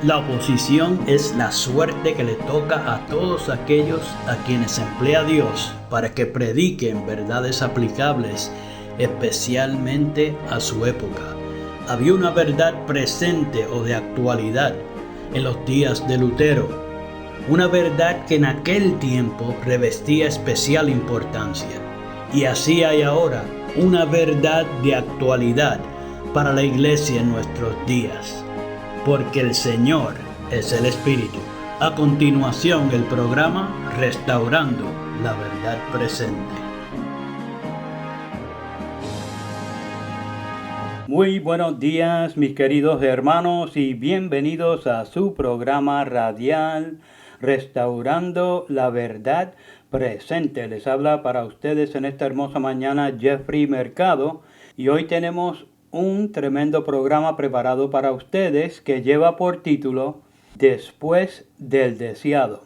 La oposición es la suerte que le toca a todos aquellos a quienes emplea Dios para que prediquen verdades aplicables, especialmente a su época. Había una verdad presente o de actualidad en los días de Lutero, una verdad que en aquel tiempo revestía especial importancia. Y así hay ahora una verdad de actualidad para la iglesia en nuestros días. Porque el Señor es el Espíritu. A continuación, el programa Restaurando la Verdad Presente. Muy buenos días, mis queridos hermanos, y bienvenidos a su programa radial Restaurando la Verdad Presente. Les habla para ustedes en esta hermosa mañana Jeffrey Mercado, y hoy tenemos un tremendo programa preparado para ustedes que lleva por título Después del Deseado.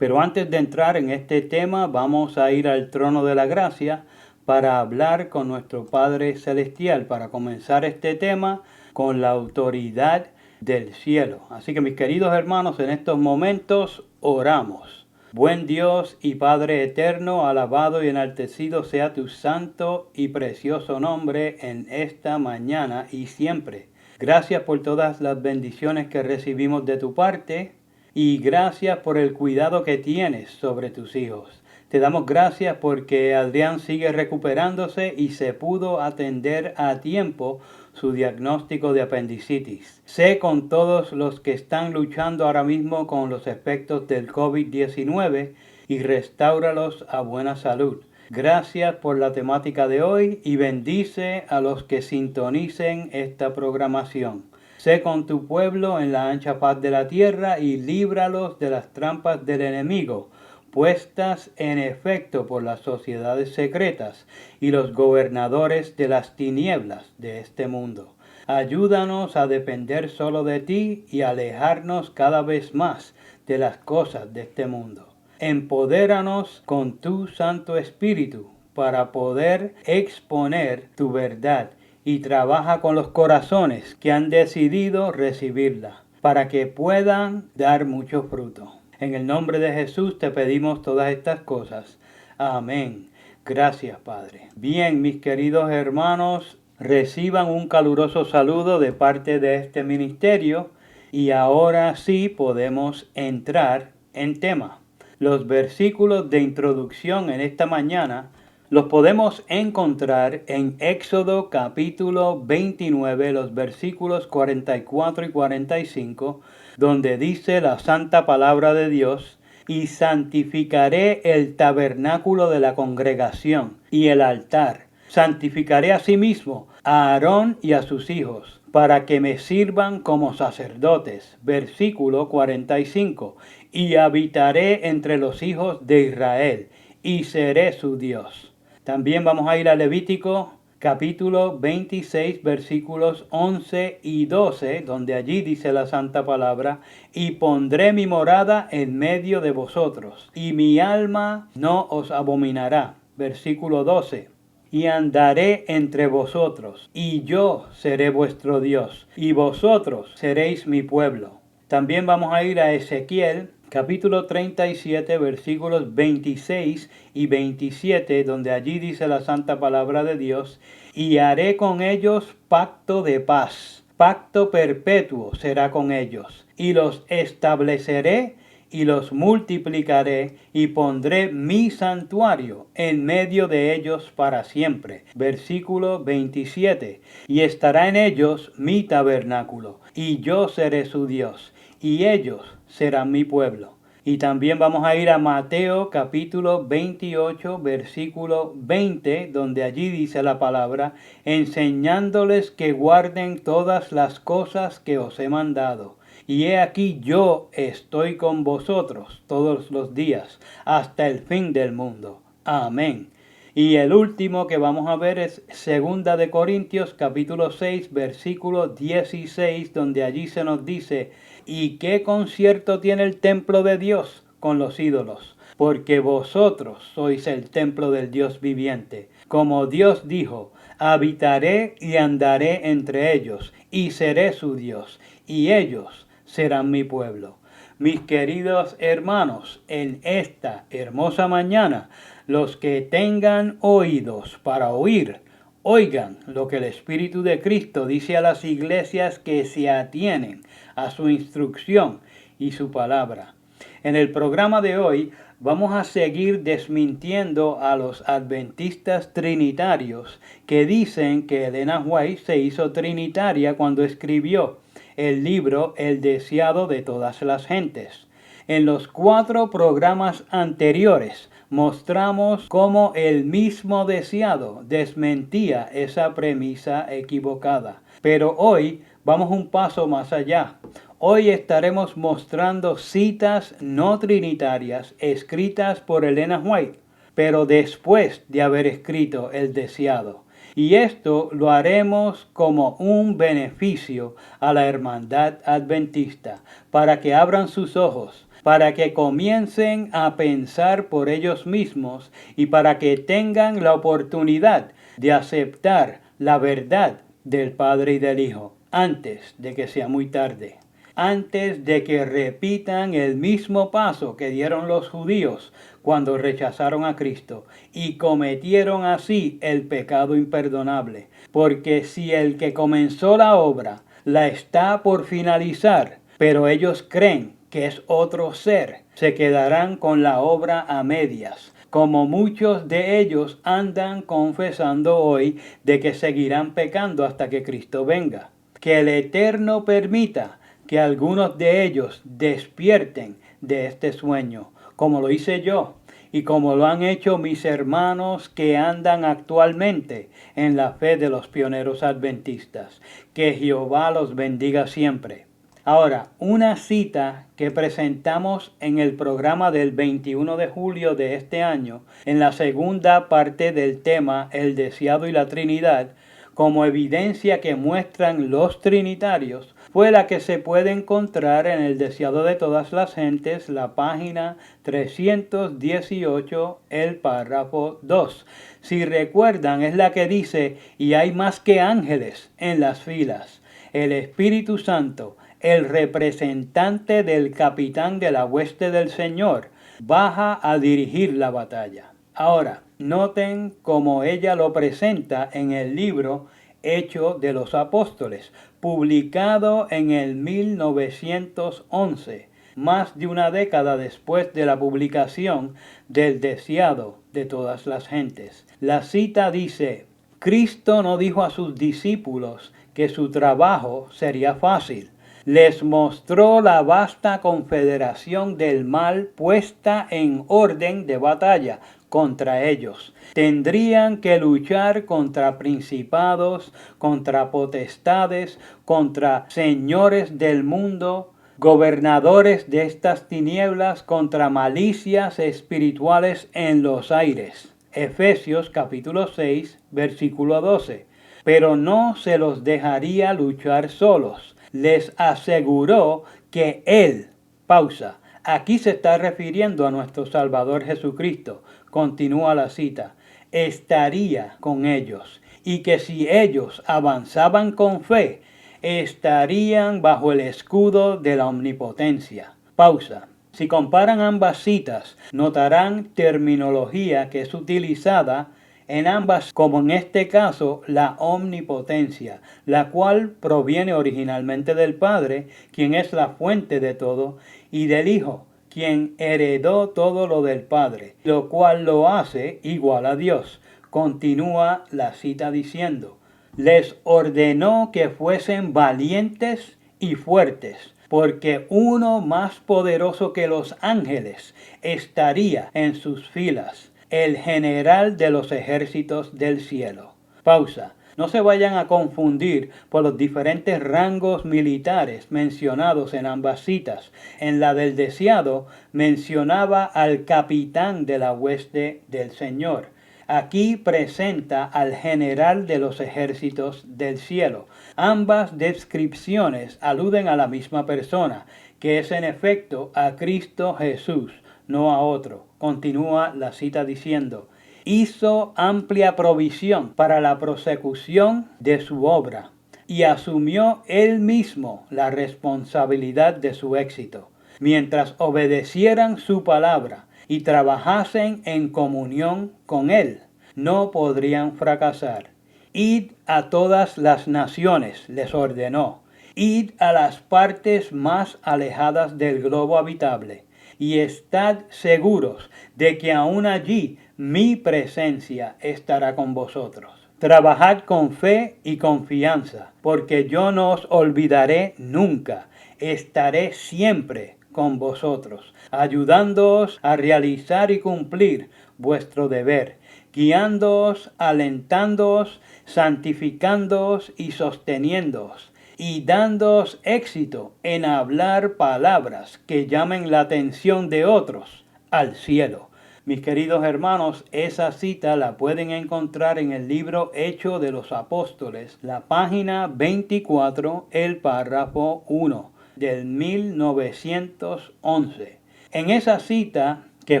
Pero antes de entrar en este tema, vamos a ir al trono de la gracia para hablar con nuestro Padre Celestial, para comenzar este tema con la autoridad del cielo. Así que mis queridos hermanos, en estos momentos oramos. Buen Dios y Padre eterno, alabado y enaltecido sea tu santo y precioso nombre en esta mañana y siempre. Gracias por todas las bendiciones que recibimos de tu parte y gracias por el cuidado que tienes sobre tus hijos. Te damos gracias porque Adrián sigue recuperándose y se pudo atender a tiempo su diagnóstico de apendicitis. Sé con todos los que están luchando ahora mismo con los efectos del COVID-19 y restáuralos a buena salud. Gracias por la temática de hoy y bendice a los que sintonicen esta programación. Sé con tu pueblo en la ancha paz de la tierra y líbralos de las trampas del enemigo, puestas en efecto por las sociedades secretas y los gobernadores de las tinieblas de este mundo. Ayúdanos a depender solo de ti y alejarnos cada vez más de las cosas de este mundo. Empodéranos con tu Santo Espíritu para poder exponer tu verdad y trabaja con los corazones que han decidido recibirla para que puedan dar mucho fruto. En el nombre de Jesús te pedimos todas estas cosas. Amén. Gracias, Padre. Bien, mis queridos hermanos, reciban un caluroso saludo de parte de este ministerio y ahora sí podemos entrar en tema. Los versículos de introducción en esta mañana los podemos encontrar en Éxodo capítulo 29, los versículos 44 y 45, donde dice la santa palabra de Dios: y santificaré el tabernáculo de la congregación y el altar. Santificaré asimismo a Aarón y a sus hijos, para que me sirvan como sacerdotes. Versículo 45. Y habitaré entre los hijos de Israel, y seré su Dios. También vamos a ir a Levítico capítulo 26 versículos 11 y 12, donde allí dice la santa palabra: y pondré mi morada en medio de vosotros, y mi alma no os abominará. Versículo 12. Y andaré entre vosotros, y yo seré vuestro Dios, y vosotros seréis mi pueblo. También vamos a ir a Ezequiel capítulo 37, versículos 26 y 27, donde allí dice la santa palabra de Dios: y haré con ellos pacto de paz, pacto perpetuo será con ellos, y los estableceré y los multiplicaré, y pondré mi santuario en medio de ellos para siempre. Versículo 27. Y estará en ellos mi tabernáculo, y yo seré su Dios, y ellos serán mi pueblo. Y también vamos a ir a Mateo capítulo 28 versículo 20, donde allí dice la palabra: enseñándoles que guarden todas las cosas que os he mandado. Y he aquí yo estoy con vosotros todos los días, hasta el fin del mundo. Amén. Y el último que vamos a ver es 2 de Corintios capítulo 6 versículo 16, donde allí se nos dice: ¿y qué concierto tiene el templo de Dios con los ídolos? Porque vosotros sois el templo del Dios viviente. Como Dios dijo: habitaré y andaré entre ellos, y seré su Dios, y ellos serán mi pueblo. Mis queridos hermanos, en esta hermosa mañana, los que tengan oídos para oír, oigan lo que el Espíritu de Cristo dice a las iglesias que se atienen a su instrucción y su palabra. En el programa de hoy vamos a seguir desmintiendo a los adventistas trinitarios que dicen que Elena White se hizo trinitaria cuando escribió el libro El deseado de todas las gentes. En los 4 programas anteriores mostramos cómo el mismo deseado desmentía esa premisa equivocada. Pero hoy vamos un paso más allá. Hoy estaremos mostrando citas no trinitarias escritas por Elena White, pero después de haber escrito El deseado. Y esto lo haremos como un beneficio a la hermandad adventista, para que abran sus ojos, para que comiencen a pensar por ellos mismos y para que tengan la oportunidad de aceptar la verdad del Padre y del Hijo antes de que sea muy tarde. Antes de que repitan el mismo paso que dieron los judíos cuando rechazaron a Cristo y cometieron así el pecado imperdonable. Porque si el que comenzó la obra la está por finalizar, pero ellos creen que es otro ser, se quedarán con la obra a medias, como muchos de ellos andan confesando hoy de que seguirán pecando hasta que Cristo venga. Que el Eterno permita que algunos de ellos despierten de este sueño, como lo hice yo y como lo han hecho mis hermanos que andan actualmente en la fe de los pioneros adventistas. Que Jehová los bendiga siempre. Ahora, una cita que presentamos en el programa del 21 de julio de este año, en la segunda parte del tema El deseado y la Trinidad, como evidencia que muestran los trinitarios, fue la que se puede encontrar en El deseado de todas las gentes, la página 318, el párrafo 2. Si recuerdan, es la que dice, y hay más que ángeles en las filas. El Espíritu Santo, el representante del capitán de la hueste del Señor, baja a dirigir la batalla. Ahora, noten cómo ella lo presenta en el libro Hechos de los Apóstoles, publicado en el 1911, más de una década después de la publicación del deseado de todas las gentes. La cita dice: Cristo no dijo a sus discípulos que su trabajo sería fácil. Les mostró la vasta confederación del mal puesta en orden de batalla contra ellos. Tendrían que luchar contra principados, contra potestades, contra señores del mundo, gobernadores de estas tinieblas, contra malicias espirituales en los aires. Efesios capítulo 6, versículo 12. Pero no se los dejaría luchar solos. Les aseguró que Él, pausa, aquí se está refiriendo a nuestro Salvador Jesucristo, continúa la cita, estaría con ellos y que si ellos avanzaban con fe, estarían bajo el escudo de la omnipotencia. Pausa. Si comparan ambas citas, notarán terminología que es utilizada en ambas, como en este caso la omnipotencia, la cual proviene originalmente del Padre, quien es la fuente de todo, y del Hijo, quien heredó todo lo del Padre, lo cual lo hace igual a Dios. Continúa la cita diciendo: les ordenó que fuesen valientes y fuertes, porque uno más poderoso que los ángeles estaría en sus filas, el general de los ejércitos del cielo. Pausa. No se vayan a confundir por los diferentes rangos militares mencionados en ambas citas. En la del deseado mencionaba al capitán de la hueste del Señor. Aquí presenta al general de los ejércitos del cielo. Ambas descripciones aluden a la misma persona, que es en efecto a Cristo Jesús, no a otro. Continúa la cita diciendo: hizo amplia provisión para la prosecución de su obra, y asumió él mismo la responsabilidad de su éxito. Mientras obedecieran su palabra y trabajasen en comunión con él, no podrían fracasar. Id a todas las naciones, les ordenó. Id a las partes más alejadas del globo habitable, y estad seguros de que aún allí mi presencia estará con vosotros. Trabajad con fe y confianza, porque yo no os olvidaré nunca. Estaré siempre con vosotros, ayudándoos a realizar y cumplir vuestro deber, guiándoos, alentándoos, santificándoos y sosteniéndoos, y dándoos éxito en hablar palabras que llamen la atención de otros al cielo. Mis queridos hermanos, esa cita la pueden encontrar en el libro Hechos de los Apóstoles, la página 24, el párrafo 1, del 1911. En esa cita, que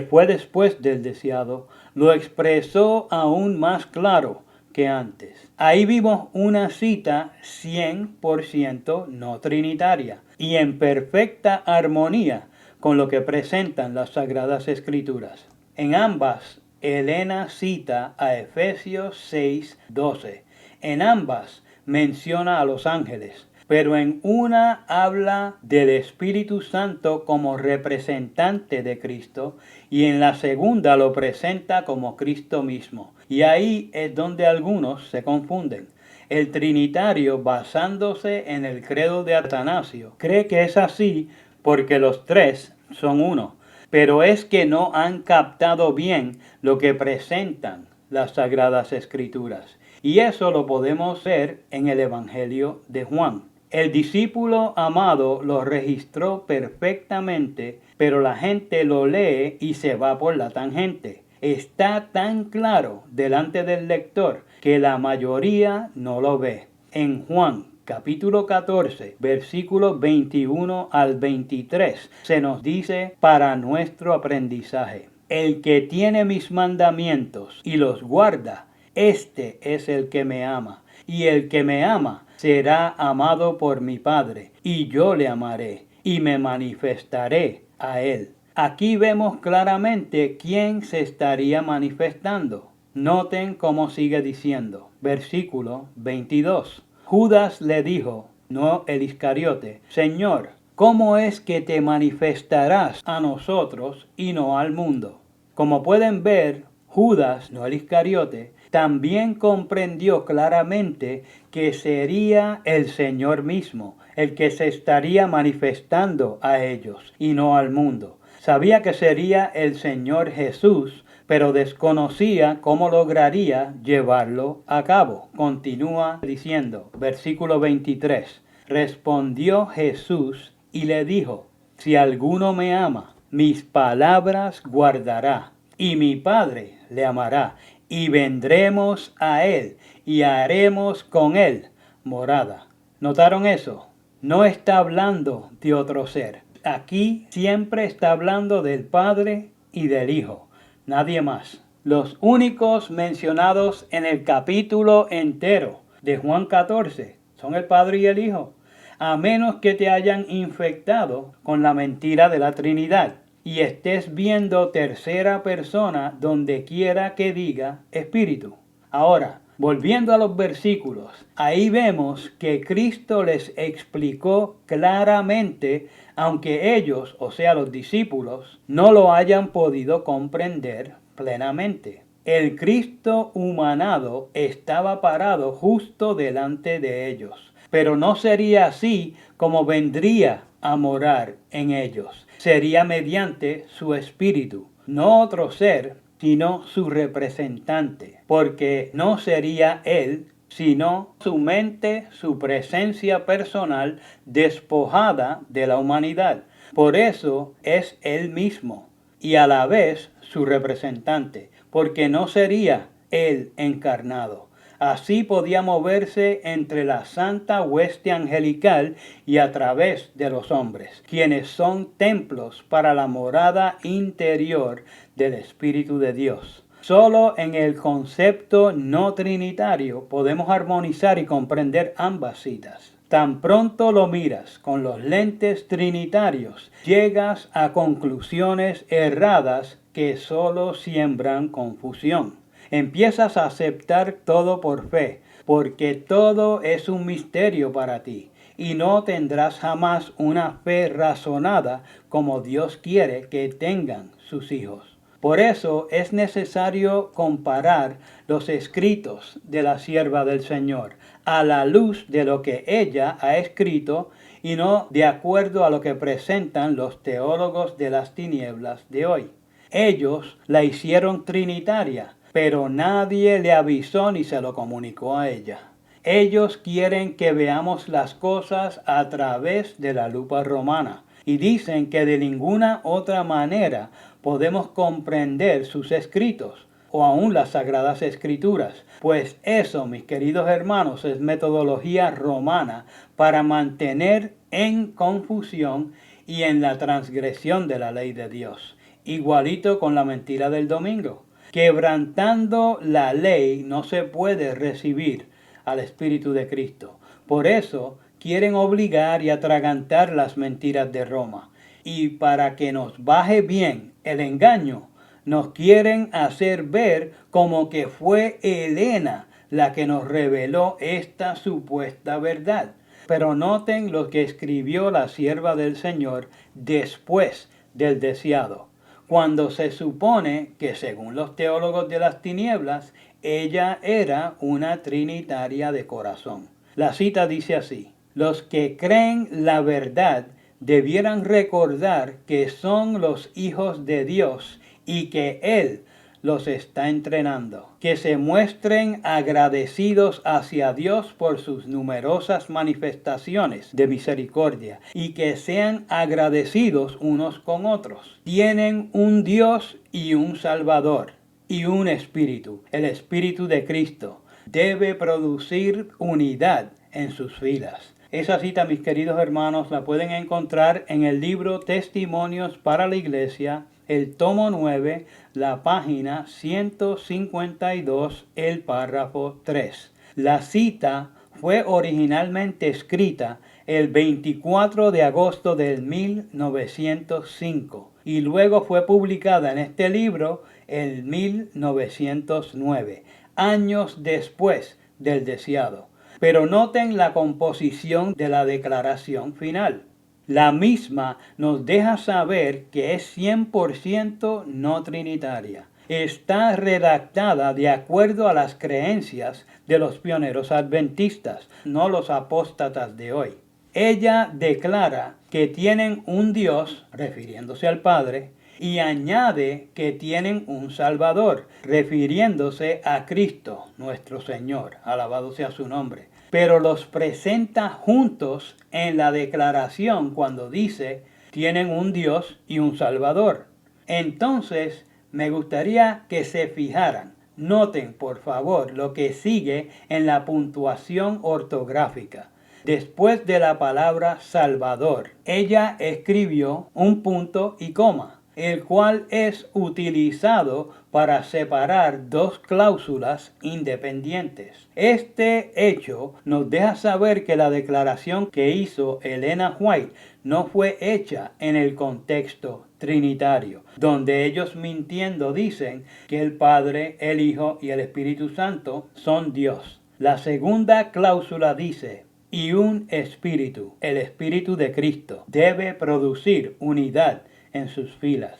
fue después del deseado, lo expresó aún más claro que antes. Ahí vimos una cita 100% no trinitaria y en perfecta armonía con lo que presentan las Sagradas Escrituras. En ambas, Elena cita a Efesios 6:12. En ambas menciona a los ángeles, pero en una habla del Espíritu Santo como representante de Cristo y en la segunda lo presenta como Cristo mismo. Y ahí es donde algunos se confunden. El trinitario, basándose en el credo de Atanasio, cree que es así porque los tres son uno, pero es que no han captado bien lo que presentan las Sagradas Escrituras. Y eso lo podemos ver en el Evangelio de Juan. El discípulo amado lo registró perfectamente, pero la gente lo lee y se va por la tangente. Está tan claro delante del lector que la mayoría no lo ve. En Juan capítulo 14, versículos 21 al 23, se nos dice para nuestro aprendizaje: el que tiene mis mandamientos y los guarda, este es el que me ama. Y el que me ama será amado por mi Padre, y yo le amaré, y me manifestaré a él. Aquí vemos claramente quién se estaría manifestando. Noten cómo sigue diciendo. Versículo 22. Judas le dijo, no el Iscariote: Señor, ¿cómo es que te manifestarás a nosotros y no al mundo? Como pueden ver, Judas, no el Iscariote, también comprendió claramente que sería el Señor mismo el que se estaría manifestando a ellos y no al mundo. Sabía que sería el Señor Jesús, pero desconocía cómo lograría llevarlo a cabo. Continúa diciendo, versículo 23, respondió Jesús y le dijo: si alguno me ama, mis palabras guardará, y mi Padre le amará, y vendremos a él, y haremos con él morada. ¿Notaron eso? No está hablando de otro ser. Aquí siempre está hablando del Padre y del Hijo, nadie más. Los únicos mencionados en el capítulo entero de Juan 14 son el Padre y el Hijo, a menos que te hayan infectado con la mentira de la Trinidad y estés viendo tercera persona donde quiera que diga Espíritu. Ahora, volviendo a los versículos, ahí vemos que Cristo les explicó claramente, aunque ellos, o sea los discípulos, no lo hayan podido comprender plenamente. El Cristo humanado estaba parado justo delante de ellos, pero no sería así como vendría a morar en ellos. Sería mediante su espíritu, no otro ser, sino su representante, porque no sería él, sino su mente, su presencia personal despojada de la humanidad. Por eso es él mismo y a la vez su representante, porque no sería él encarnado. Así podía moverse entre la santa hueste angelical y a través de los hombres, quienes son templos para la morada interior del Espíritu de Dios. Solo en el concepto no trinitario podemos armonizar y comprender ambas citas. Tan pronto lo miras con los lentes trinitarios, llegas a conclusiones erradas que solo siembran confusión. Empiezas a aceptar todo por fe, porque todo es un misterio para ti, y no tendrás jamás una fe razonada como Dios quiere que tengan sus hijos. Por eso es necesario comparar los escritos de la sierva del Señor a la luz de lo que ella ha escrito y no de acuerdo a lo que presentan los teólogos de las tinieblas de hoy. Ellos la hicieron trinitaria, pero nadie le avisó ni se lo comunicó a ella. Ellos quieren que veamos las cosas a través de la lupa romana y dicen que de ninguna otra manera podemos comprender sus escritos o aún las sagradas escrituras, pues eso, mis queridos hermanos, es metodología romana para mantener en confusión y en la transgresión de la ley de Dios. Igualito con la mentira del domingo. Quebrantando la ley no se puede recibir al Espíritu de Cristo. Por eso quieren obligar y atragantar las mentiras de Roma. Y para que nos baje bien el engaño, nos quieren hacer ver como que fue Helena la que nos reveló esta supuesta verdad. Pero noten lo que escribió la sierva del Señor después del deseado, cuando se supone que, según los teólogos de las tinieblas, ella era una trinitaria de corazón. La cita dice así: los que creen la verdad debieran recordar que son los hijos de Dios y que Él los está entrenando. Que se muestren agradecidos hacia Dios por sus numerosas manifestaciones de misericordia y que sean agradecidos unos con otros. Tienen un Dios y un Salvador y un Espíritu. El Espíritu de Cristo debe producir unidad en sus filas. Esa cita, mis queridos hermanos, la pueden encontrar en el libro Testimonios para la Iglesia, el tomo 9, la página 152, el párrafo 3. La cita fue originalmente escrita el 24 de agosto del 1905 y luego fue publicada en este libro en 1909, años después del deseado. Pero noten la composición de la declaración final. La misma nos deja saber que es 100% no trinitaria. Está redactada de acuerdo a las creencias de los pioneros adventistas, no los apóstatas de hoy. Ella declara que tienen un Dios, refiriéndose al Padre, y añade que tienen un Salvador, refiriéndose a Cristo, nuestro Señor, alabado sea su nombre. Pero los presenta juntos en la declaración cuando dice, tienen un Dios y un Salvador. Entonces, me gustaría que se fijaran. Noten, por favor, lo que sigue en la puntuación ortográfica. Después de la palabra Salvador, ella escribió un punto y coma, el cual es utilizado para separar dos cláusulas independientes. Este hecho nos deja saber que la declaración que hizo Elena White no fue hecha en el contexto trinitario, donde ellos mintiendo dicen que el Padre, el Hijo y el Espíritu Santo son Dios. La segunda cláusula dice: y un espíritu, el Espíritu de Cristo, debe producir unidad en sus filas.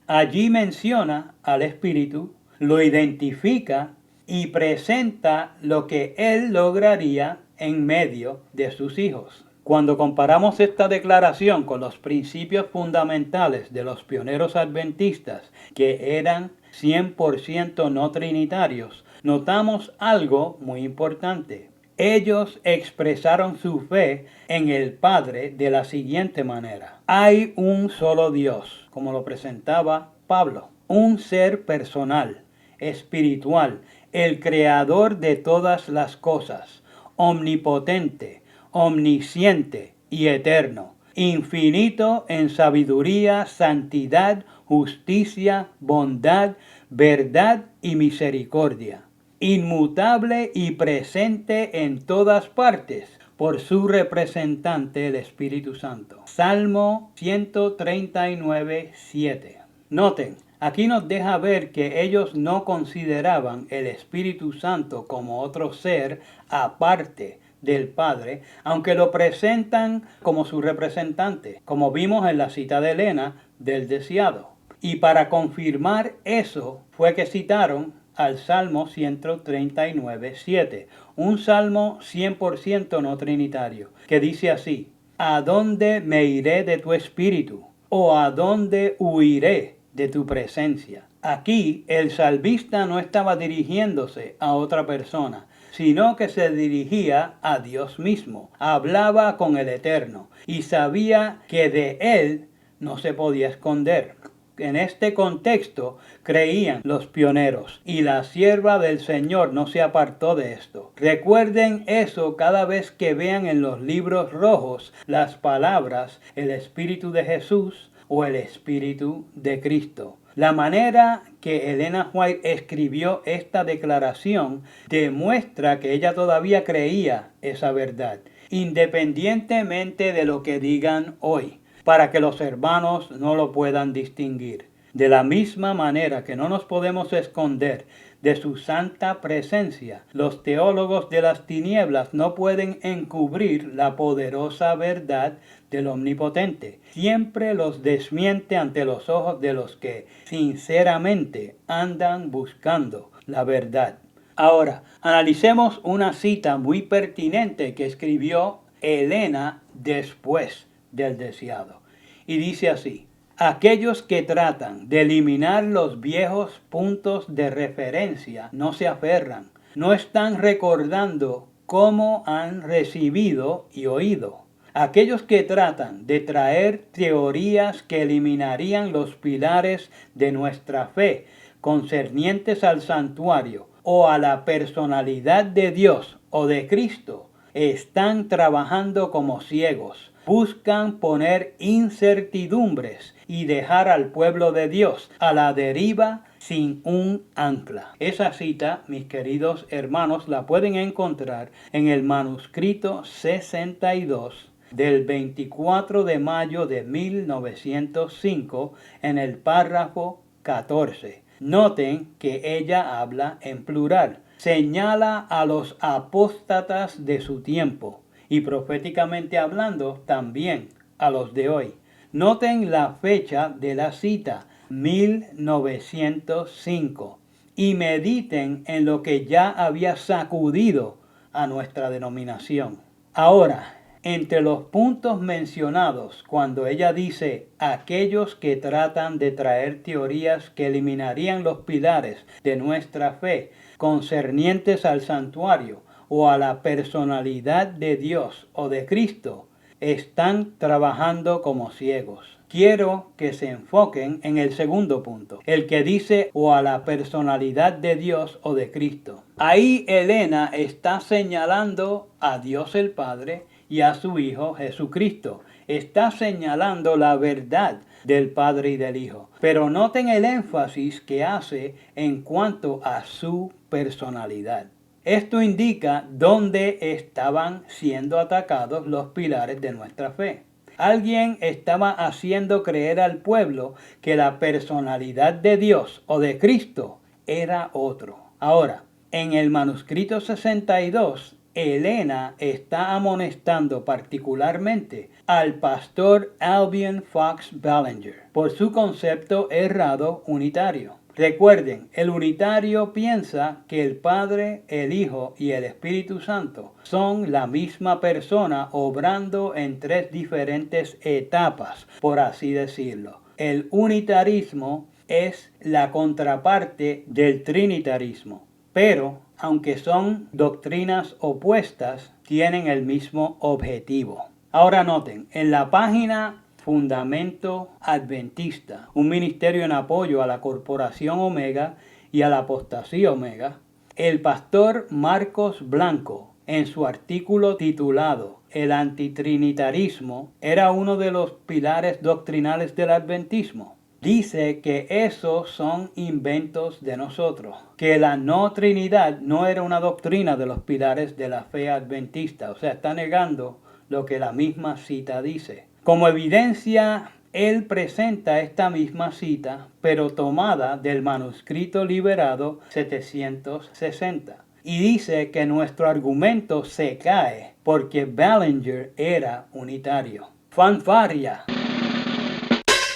Allí menciona al Espíritu, lo identifica y presenta lo que Él lograría en medio de sus hijos. Cuando comparamos esta declaración con los principios fundamentales de los pioneros adventistas, que eran 100% no trinitarios, notamos algo muy importante. Ellos expresaron su fe en el Padre de la siguiente manera: hay un solo Dios, como lo presentaba Pablo, un ser personal, espiritual, el creador de todas las cosas, omnipotente, omnisciente y eterno, infinito en sabiduría, santidad, justicia, bondad, verdad y misericordia, inmutable y presente en todas partes, por su representante, el Espíritu Santo. Salmo 139, 7. Noten, aquí nos deja ver que ellos no consideraban el Espíritu Santo como otro ser aparte del Padre, aunque lo presentan como su representante, como vimos en la cita de Elena del deseado. Y para confirmar eso fue que citaron al Salmo 139, 7, un salmo 100% no trinitario, que dice así: ¿A dónde me iré de tu espíritu? ¿O a dónde huiré de tu presencia? Aquí el salmista no estaba dirigiéndose a otra persona, sino que se dirigía a Dios mismo. Hablaba con el Eterno y sabía que de él no se podía esconder. En este contexto creían los pioneros y la sierva del Señor no se apartó de esto. Recuerden eso cada vez que vean en los libros rojos las palabras el Espíritu de Jesús o el Espíritu de Cristo. La manera que Elena White escribió esta declaración demuestra que ella todavía creía esa verdad, independientemente de lo que digan hoy, para que los hermanos no lo puedan distinguir. De la misma manera que no nos podemos esconder de su santa presencia, los teólogos de las tinieblas no pueden encubrir la poderosa verdad del Omnipotente. Siempre los desmiente ante los ojos de los que sinceramente andan buscando la verdad. Ahora, analicemos una cita muy pertinente que escribió Elena después del deseado. Y dice así: aquellos que tratan de eliminar los viejos puntos de referencia no se aferran, no están recordando cómo han recibido y oído. Aquellos que tratan de traer teorías que eliminarían los pilares de nuestra fe concernientes al santuario o a la personalidad de Dios o de Cristo, están trabajando como ciegos. Buscan poner incertidumbres y dejar al pueblo de Dios a la deriva sin un ancla. Esa cita, mis queridos hermanos, la pueden encontrar en el manuscrito 62 del 24 de mayo de 1905 en el párrafo 14. Noten que ella habla en plural. Señala a los apóstatas de su tiempo y proféticamente hablando también a los de hoy. Noten la fecha de la cita, 1905, y mediten en lo que ya había sacudido a nuestra denominación. Ahora, entre los puntos mencionados, cuando ella dice aquellos que tratan de traer teorías que eliminarían los pilares de nuestra fe concernientes al santuario o a la personalidad de Dios o de Cristo, están trabajando como ciegos. Quiero que se enfoquen en el segundo punto, el que dice o a la personalidad de Dios o de Cristo. Ahí Elena está señalando a Dios el Padre y a su Hijo Jesucristo. Está señalando la verdad del Padre y del Hijo. Pero noten el énfasis que hace en cuanto a su personalidad. Esto indica dónde estaban siendo atacados los pilares de nuestra fe. Alguien estaba haciendo creer al pueblo que la personalidad de Dios o de Cristo era otro. Ahora, en el manuscrito 62, Elena está amonestando particularmente al pastor Albion Fox Ballinger por su concepto errado unitario. Recuerden, el unitario piensa que el Padre, el Hijo y el Espíritu Santo son la misma persona obrando en tres diferentes etapas, por así decirlo. El unitarismo es la contraparte del trinitarismo, pero aunque son doctrinas opuestas, tienen el mismo objetivo. Ahora noten, en la página Fundamento Adventista, un ministerio en apoyo a la Corporación Omega y a la Apostasía Omega, el pastor Marcos Blanco, en su artículo titulado El antitrinitarismo, era uno de los pilares doctrinales del adventismo. dice que esos son inventos de nosotros, que la no Trinidad no era una doctrina de los pilares de la fe adventista, o sea, está negando lo que la misma cita dice. Como evidencia, él presenta esta misma cita, pero tomada del manuscrito liberado 760. Y dice que nuestro argumento se cae porque Ballinger era unitario. ¡Fanfarria!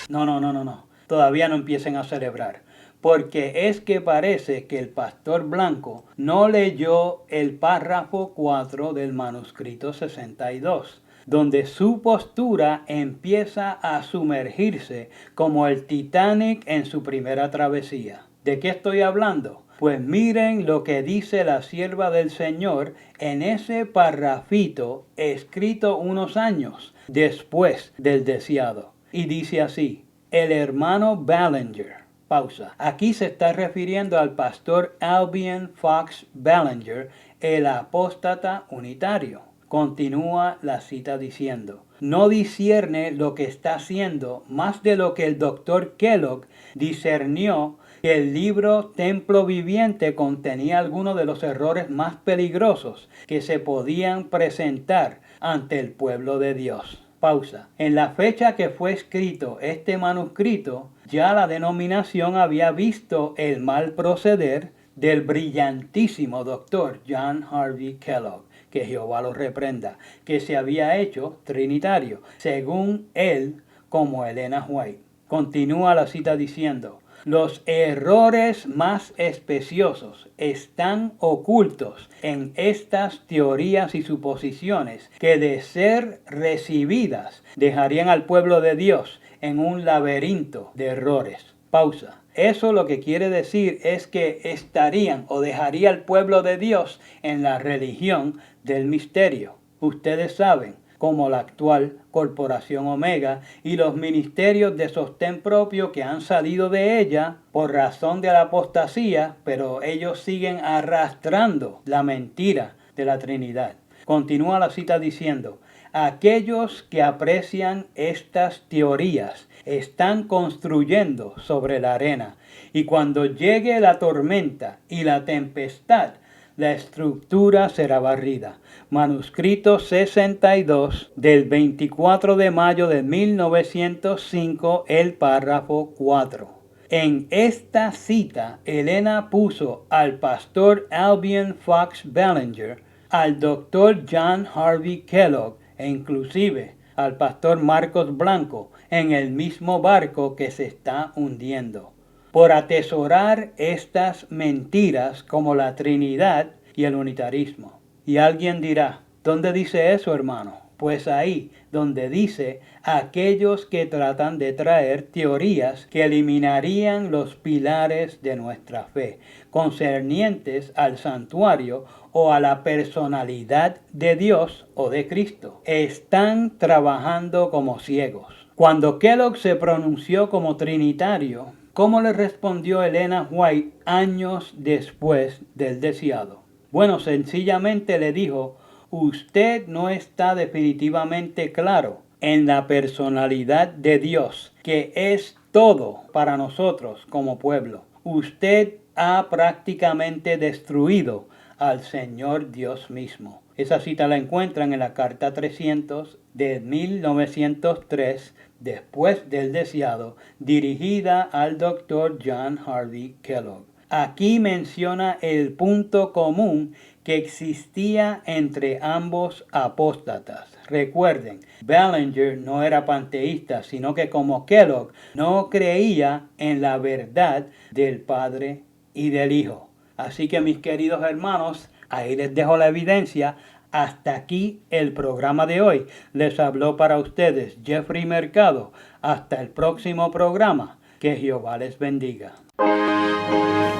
No. Todavía no empiecen a celebrar. Porque es que parece que el pastor Blanco no leyó el párrafo 4 del manuscrito 62, donde su postura empieza a sumergirse como el Titanic en su primera travesía. ¿De qué estoy hablando? Pues miren lo que dice la sierva del Señor en ese parrafito escrito unos años después del deseado. Y dice así: el hermano Ballinger. Pausa. Aquí se está refiriendo al pastor Albion Fox Ballinger, el apóstata unitario. Continúa la cita diciendo: no discierne lo que está haciendo más de lo que el doctor Kellogg discernió que el libro Templo Viviente contenía algunos de los errores más peligrosos que se podían presentar ante el pueblo de Dios. Pausa. En la fecha que fue escrito este manuscrito, ya la denominación había visto el mal proceder del brillantísimo doctor John Harvey Kellogg, que Jehová lo reprenda, que se había hecho trinitario, según él, como Elena White. Continúa la cita diciendo: los errores más especiosos están ocultos en estas teorías y suposiciones que, de ser recibidas, dejarían al pueblo de Dios en un laberinto de errores. Pausa. Eso lo que quiere decir es que estarían o dejaría al pueblo de Dios en la religión del misterio. Ustedes saben, como la actual Corporación Omega y los ministerios de sostén propio que han salido de ella por razón de la apostasía, pero ellos siguen arrastrando la mentira de la Trinidad. Continúa la cita diciendo: aquellos que aprecian estas teorías están construyendo sobre la arena, y cuando llegue la tormenta y la tempestad, la estructura será barrida. Manuscrito 62 del 24 de mayo de 1905, el párrafo 4. En esta cita, Elena puso al pastor Albion Fox Ballinger, al doctor John Harvey Kellogg e inclusive al pastor Marcos Blanco en el mismo barco que se está hundiendo, por atesorar estas mentiras como la Trinidad y el unitarismo. Y alguien dirá: ¿dónde dice eso, hermano? Pues ahí donde dice aquellos que tratan de traer teorías que eliminarían los pilares de nuestra fe, concernientes al santuario o a la personalidad de Dios o de Cristo. Están trabajando como ciegos. Cuando Kellogg se pronunció como trinitario, ¿cómo le respondió Elena White años después del deseado? Bueno, sencillamente le dijo: usted no está definitivamente claro en la personalidad de Dios, que es todo para nosotros como pueblo. Usted ha prácticamente destruido al Señor Dios mismo. Esa cita la encuentran en la carta 300 de 1903, después del deseado, dirigida al doctor John Harvey Kellogg. Aquí menciona el punto común que existía entre ambos apóstatas. Recuerden, Ballinger no era panteísta, sino que, como Kellogg, no creía en la verdad del Padre y del Hijo. Así que, mis queridos hermanos, ahí les dejo la evidencia. Hasta aquí el programa de hoy. Les habló para ustedes Jeffrey Mercado. Hasta el próximo programa. Que Jehová les bendiga.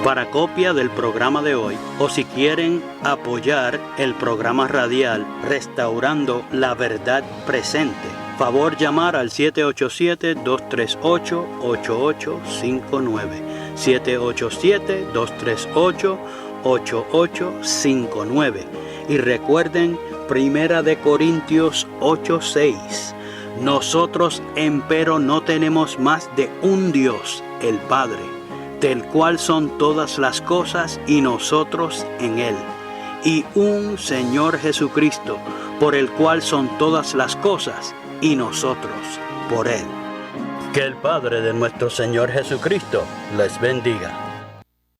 Para copia del programa de hoy, o si quieren apoyar el programa radial Restaurando la Verdad Presente, favor llamar al 787-238-8859. 787-238-8859. Y recuerden, 1 Corintios 8:6. Nosotros, empero, no tenemos más de un Dios, el Padre, del cual son todas las cosas y nosotros en Él, y un Señor Jesucristo, por el cual son todas las cosas y nosotros por Él. Que el Padre de nuestro Señor Jesucristo les bendiga.